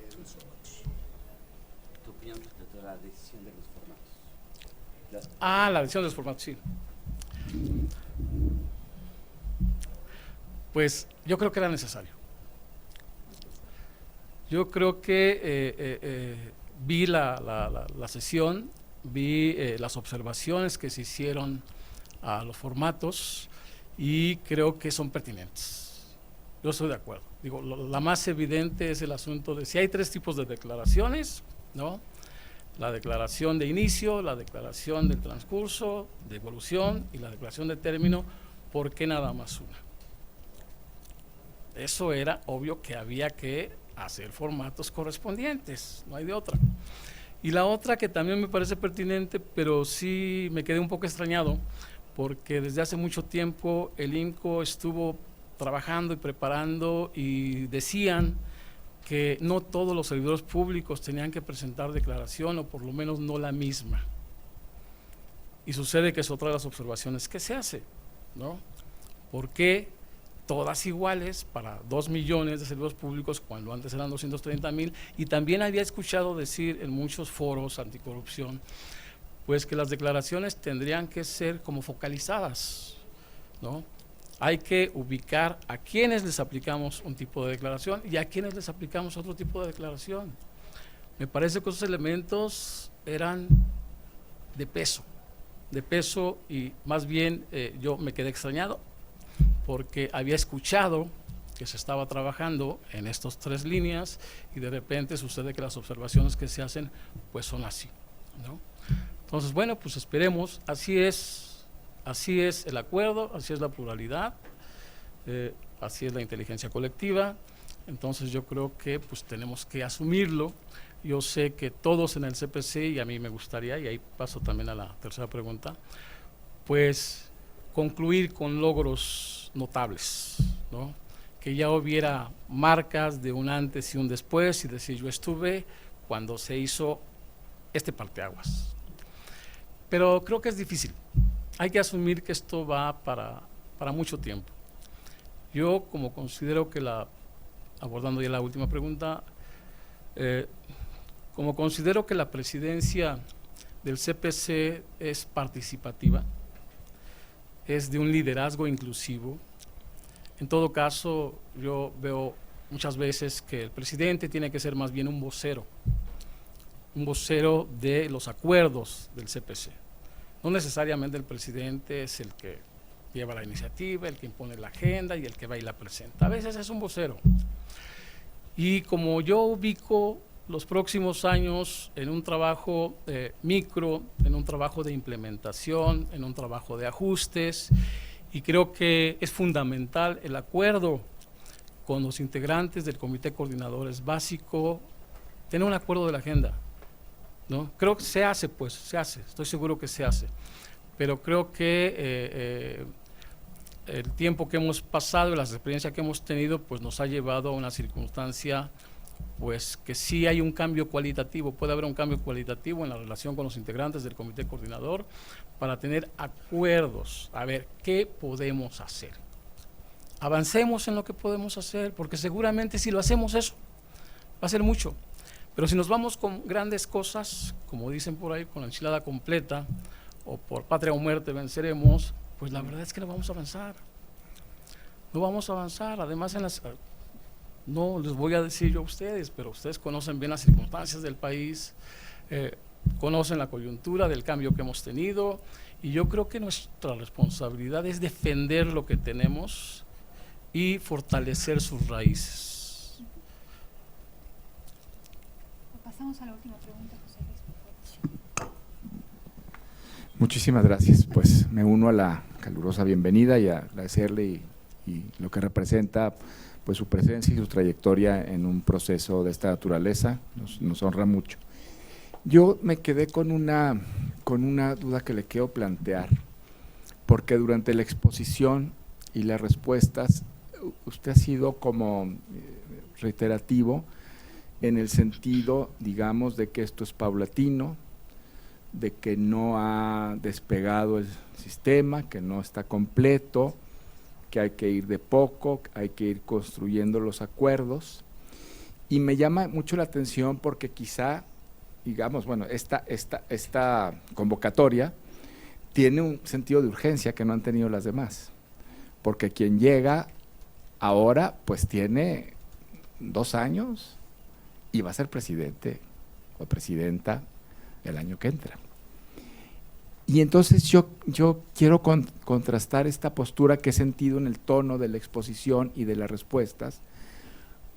Tu opinión respecto a la decisión de los formatos. La decisión de los formatos, sí. Pues yo creo que era necesario. Yo creo que vi la sesión, vi las observaciones que se hicieron a los formatos y creo que son pertinentes. Yo estoy de acuerdo. Digo, la más evidente es el asunto de si hay 3 tipos de declaraciones, ¿no? La declaración de inicio, la declaración del transcurso, de evolución y la declaración de término, ¿por qué nada más una? Eso era obvio que había que hacer formatos correspondientes, no hay de otra. Y la otra que también me parece pertinente, pero sí me quedé un poco extrañado, porque desde hace mucho tiempo el INCO estuvo trabajando y preparando y decían que no todos los servidores públicos tenían que presentar declaración o por lo menos no la misma. Y sucede que es otra de las observaciones que se hace, ¿no? ¿Por qué todas iguales para 2 millones de servidores públicos cuando antes eran 230,000? Y también había escuchado decir en muchos foros anticorrupción, pues que las declaraciones tendrían que ser como focalizadas, ¿no? Hay que ubicar a quienes les aplicamos un tipo de declaración y a quienes les aplicamos otro tipo de declaración. Me parece que esos elementos eran de peso y más bien yo me quedé extrañado porque había escuchado que se estaba trabajando en estas 3 líneas y de repente sucede que las observaciones que se hacen pues son así, ¿no? Entonces, bueno, pues esperemos, así es el acuerdo, así es la pluralidad, así es la inteligencia colectiva. Entonces yo creo que pues tenemos que asumirlo. Yo sé que todos en el CPC, y a mí me gustaría, y ahí paso también a la tercera pregunta, pues concluir con logros notables, ¿no? Que ya hubiera marcas de un antes y un después y decir yo estuve cuando se hizo este parteaguas. Pero creo que es difícil. Hay que asumir que esto va para mucho tiempo. Yo, como considero que abordando ya la última pregunta, como considero que la presidencia del CPC es participativa, es de un liderazgo inclusivo, en todo caso yo veo muchas veces que el presidente tiene que ser más bien un vocero de los acuerdos del CPC. No necesariamente el presidente es el que lleva la iniciativa, el que impone la agenda y el que va y la presenta. A veces es un vocero. Y como yo ubico los próximos años en un trabajo micro, en un trabajo de implementación, en un trabajo de ajustes, y creo que es fundamental el acuerdo con los integrantes del Comité Coordinador. Es básico tener un acuerdo de la agenda, ¿no? Creo que se hace, estoy seguro que se hace, pero creo que el tiempo que hemos pasado y las experiencias que hemos tenido pues nos ha llevado a una circunstancia pues que sí hay un cambio cualitativo, puede haber un cambio cualitativo en la relación con los integrantes del Comité Coordinador para tener acuerdos, a ver qué podemos hacer. Avancemos en lo que podemos hacer, porque seguramente si lo hacemos eso, va a ser mucho. Pero si nos vamos con grandes cosas, como dicen por ahí, con la enchilada completa, o por patria o muerte venceremos, pues la verdad es que no vamos a avanzar. No vamos a avanzar. Además, no les voy a decir yo a ustedes, pero ustedes conocen bien las circunstancias del país, conocen la coyuntura del cambio que hemos tenido, y yo creo que nuestra responsabilidad es defender lo que tenemos y fortalecer sus raíces. Pasamos a la última pregunta, José Luis, por favor. Muchísimas gracias. Pues me uno a la calurosa bienvenida y a agradecerle y lo que representa pues su presencia y su trayectoria en un proceso de esta naturaleza. Nos honra mucho. Yo me quedé con una duda que le quiero plantear, porque durante la exposición y las respuestas usted ha sido como reiterativo en el sentido, digamos, de que esto es paulatino, de que no ha despegado el sistema, que no está completo, que hay que ir de poco, hay que ir construyendo los acuerdos. Y me llama mucho la atención porque quizá, digamos, bueno, esta convocatoria tiene un sentido de urgencia que no han tenido las demás, porque quien llega ahora pues tiene 2 años y va a ser presidente o presidenta el año que entra. Y entonces yo quiero contrastar esta postura que he sentido en el tono de la exposición y de las respuestas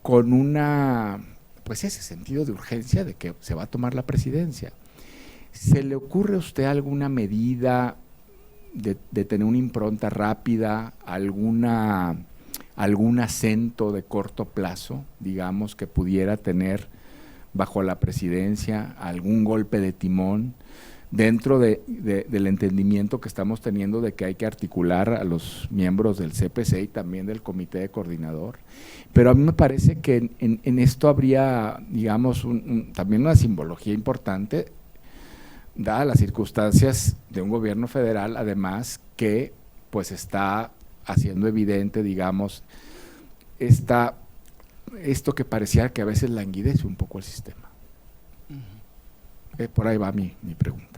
con pues ese sentido de urgencia de que se va a tomar la presidencia. ¿Se le ocurre a usted alguna medida de tener una impronta rápida, algún acento de corto plazo, digamos, que pudiera tener bajo la presidencia, algún golpe de timón, dentro del entendimiento que estamos teniendo de que hay que articular a los miembros del CPC y también del comité de coordinador? Pero a mí me parece que en esto habría, digamos, también una simbología importante, dadas las circunstancias de un gobierno federal, además, que pues está haciendo evidente, digamos, esto que parecía que a veces languidece un poco el sistema. Por ahí va mi pregunta.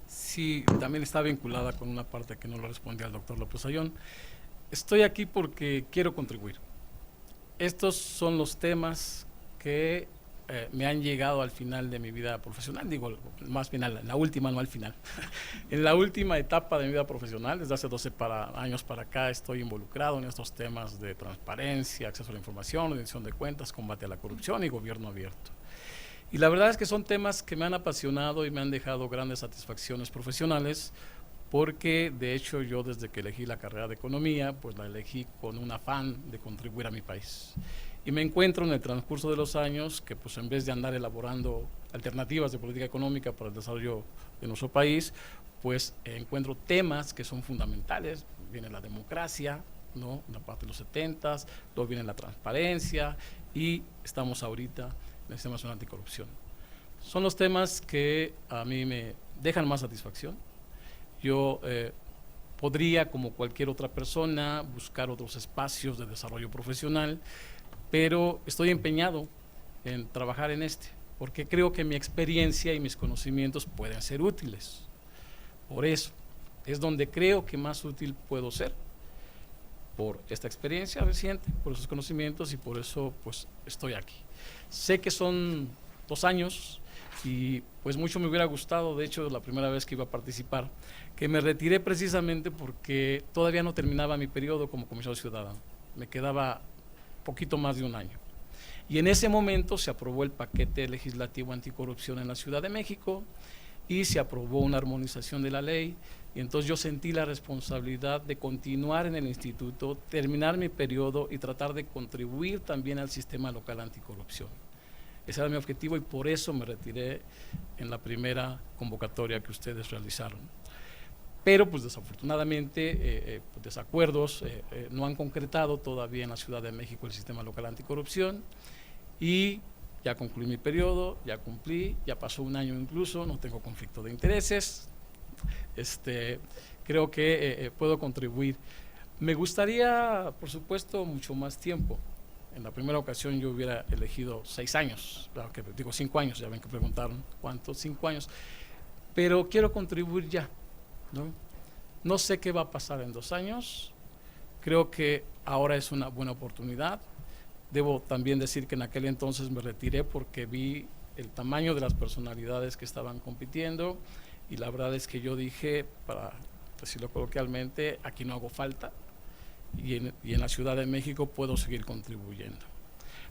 Sí, también está vinculada con una parte que no lo respondí al doctor López Ayón. Estoy aquí porque quiero contribuir. Estos son los temas que me han llegado al final de mi vida profesional, digo, más final, en la última, no al final. En la última etapa de mi vida profesional, desde hace 12 años para acá, estoy involucrado en estos temas de transparencia, acceso a la información, rendición de cuentas, combate a la corrupción y gobierno abierto. Y la verdad es que son temas que me han apasionado y me han dejado grandes satisfacciones profesionales, porque de hecho yo desde que elegí la carrera de economía, pues la elegí con un afán de contribuir a mi país. Y me encuentro en el transcurso de los años que pues en vez de andar elaborando alternativas de política económica para el desarrollo de nuestro país, pues encuentro temas que son fundamentales. Viene la democracia, ¿no?, en la parte de los 70s, luego viene la transparencia y estamos ahorita en el Sistema Nacional Anticorrupción. Son los temas que a mí me dejan más satisfacción. Yo podría, como cualquier otra persona, buscar otros espacios de desarrollo profesional, pero estoy empeñado en trabajar en porque creo que mi experiencia y mis conocimientos pueden ser útiles. Por eso, es donde creo que más útil puedo ser, por esta experiencia reciente, por esos conocimientos, y por eso pues estoy aquí. Sé que son 2 años y pues mucho me hubiera gustado, de hecho la primera vez que iba a participar, que me retiré precisamente porque todavía no terminaba mi periodo como comisionado ciudadano, me quedaba poquito más de 1 año. Y en ese momento se aprobó el paquete legislativo anticorrupción en la Ciudad de México y se aprobó una armonización de la ley, y entonces yo sentí la responsabilidad de continuar en el instituto, terminar mi periodo y tratar de contribuir también al sistema local anticorrupción. Ese era mi objetivo y por eso me retiré en la primera convocatoria que ustedes realizaron. Pero pues desafortunadamente desacuerdos no han concretado todavía en la Ciudad de México el sistema local anticorrupción, y ya concluí mi periodo, ya cumplí, ya pasó 1 año incluso, no tengo conflicto de intereses, creo que puedo contribuir. Me gustaría, por supuesto, mucho más tiempo. En la primera ocasión yo hubiera elegido 6 años, claro que digo 5 años, ya ven que preguntaron cuántos, 5 años, pero quiero contribuir ya. No sé qué va a pasar en 2 años, creo que ahora es una buena oportunidad. Debo también decir que en aquel entonces me retiré porque vi el tamaño de las personalidades que estaban compitiendo, y la verdad es que yo dije, para decirlo coloquialmente, aquí no hago falta, y en la Ciudad de México puedo seguir contribuyendo.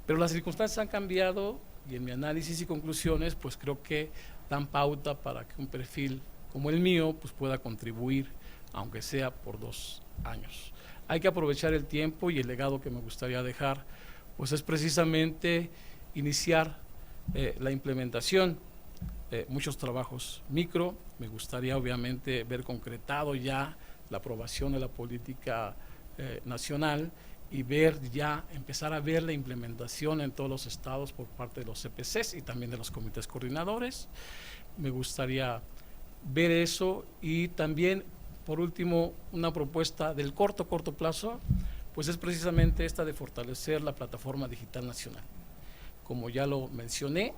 Pero las circunstancias han cambiado y en mi análisis y conclusiones pues creo que dan pauta para que un perfil como el mío, pues pueda contribuir, aunque sea por 2 años. Hay que aprovechar el tiempo, y el legado que me gustaría dejar pues es precisamente iniciar la implementación, muchos trabajos micro. Me gustaría obviamente ver concretado ya la aprobación de la política nacional, y empezar a ver la implementación en todos los estados por parte de los CPCs y también de los comités coordinadores. Me gustaría ver eso, y también, por último, una propuesta del corto plazo, pues es precisamente esta de fortalecer la plataforma digital nacional. Como ya lo mencioné,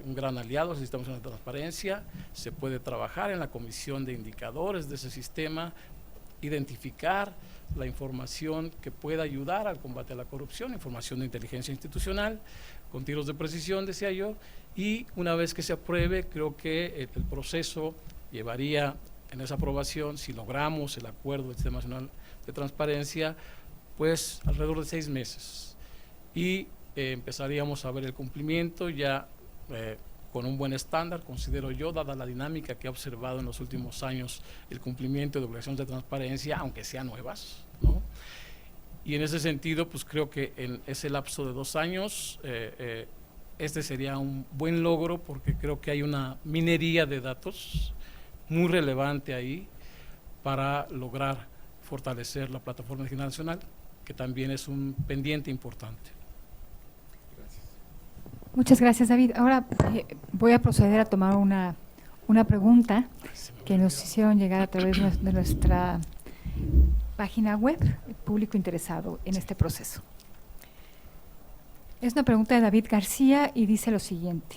un gran aliado del Sistema Nacional de Transparencia. Se puede trabajar en la comisión de indicadores de ese sistema, identificar la información que pueda ayudar al combate a la corrupción, información de inteligencia institucional, con tiros de precisión, decía yo, y una vez que se apruebe, creo que el proceso llevaría, en esa aprobación, si logramos el acuerdo del Sistema Nacional de Transparencia, pues alrededor de 6 meses, y empezaríamos a ver el cumplimiento ya con un buen estándar, considero yo, dada la dinámica que he observado en los últimos años, el cumplimiento de obligaciones de transparencia, aunque sean nuevas, ¿no? Y en ese sentido, pues creo que en ese lapso de 2 años, este sería un buen logro, porque creo que hay una minería de datos muy relevante ahí para lograr fortalecer la plataforma digital nacional, que también es un pendiente importante. Muchas gracias, David. Ahora voy a proceder a tomar una pregunta que nos hicieron llegar a través de nuestra página web, el público interesado en este proceso. Es una pregunta de David García y dice lo siguiente: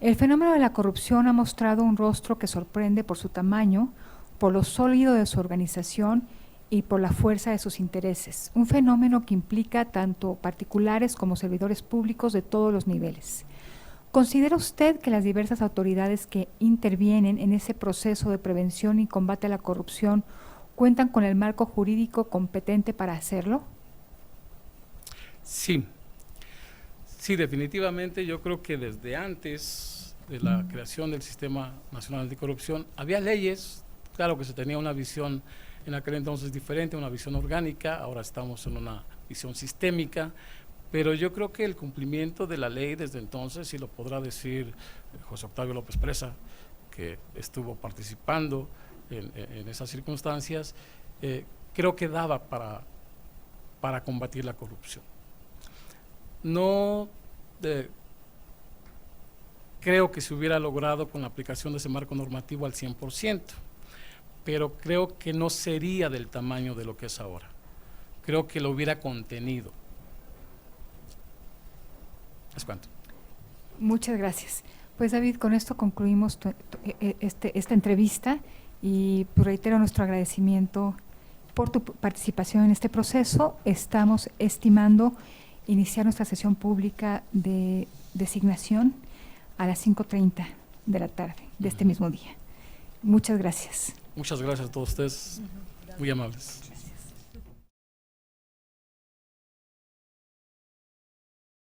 el fenómeno de la corrupción ha mostrado un rostro que sorprende por su tamaño, por lo sólido de su organización y por la fuerza de sus intereses, un fenómeno que implica tanto particulares como servidores públicos de todos los niveles. ¿Considera usted que las diversas autoridades que intervienen en ese proceso de prevención y combate a la corrupción cuentan con el marco jurídico competente para hacerlo? Sí, definitivamente. Yo creo que desde antes de la creación del Sistema Nacional Anticorrupción había leyes. Claro que se tenía una visión en aquel entonces diferente, una visión orgánica. Ahora estamos en una visión sistémica, pero yo creo que el cumplimiento de la ley desde entonces, y lo podrá decir José Octavio López Presa, que estuvo participando en esas circunstancias, creo que daba para combatir la corrupción. No creo que se hubiera logrado con la aplicación de ese marco normativo al 100%, pero creo que no sería del tamaño de lo que es ahora. Creo que lo hubiera contenido. ¿Es cuánto? Muchas gracias. Pues David, con esto concluimos esta entrevista, y pues reitero nuestro agradecimiento por tu participación en este proceso. Estamos estimando iniciar nuestra sesión pública de designación a las 5:30 de la tarde de este mismo día. Muchas gracias. Muchas gracias a todos ustedes, muy amables.